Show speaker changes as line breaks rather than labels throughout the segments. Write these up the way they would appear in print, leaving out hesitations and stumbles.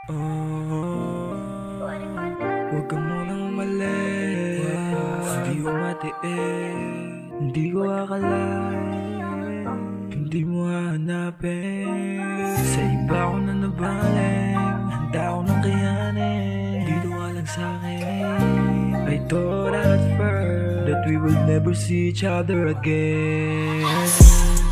Huwag ka munang umalis, hindi ko matiis, hindi ko akalain, hindi mo hahanapin. Sa iba ko na nabaling, handa ko nang kayanin, dito ka lang sa'kin. I thought at first that we will never see each other again.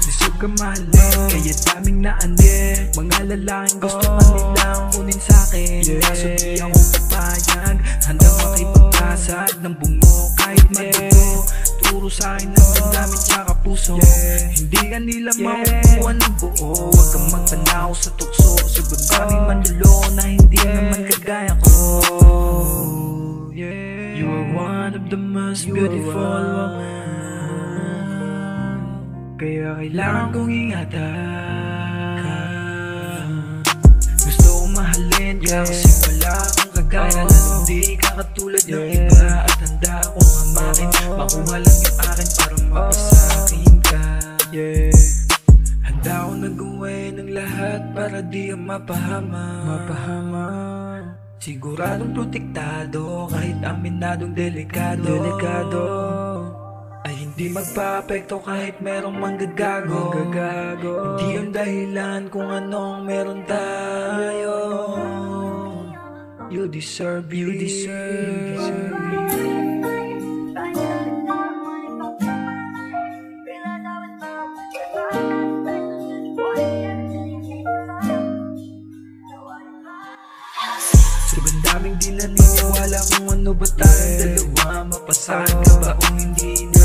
Deserve ka mahalin, kaya daming naanip, mga lalaking gusto pa nilang kunin sa'kin. Kaso di ako papayag, handang makipagpasag ng bungo kahit madugo. Turo sa'kin ng damdamin tsaka puso, hindi ka nila makukuha ng buo. Huwag kang magtanaw sa tukso, sagot daming manluloko na hindi naman kagaya ko. You are one of the most beautiful woman, kaya kailangan kong ingatan. Gusto kong mahalin ka kasi wala kang kagaya, lalo di ka katulad ng iba. At handa akong hamakin, makuha lang yung akin para mapasakin ka. Handa akong nag-uwi ng lahat para di ka mapahama. Siguradong protektado, kahit aminadong delikado ay hindi magpa-apekto kahit merong manggagago. Hindi yung dahilan kung anong meron tayo. You deserve it. Sobrang daming di naniniwala kung ano ba tayong dalawa. Mapasahan ka ba o hindi na?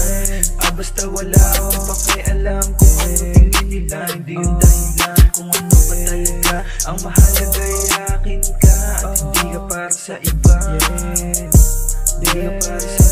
Basta wala akong pakialam kung ano tingin nila. Hindi yung dahilan kung ano ba talaga. Ang mahalaga ay akin ka, at hindi ka para sa iba. Hindi ka para sa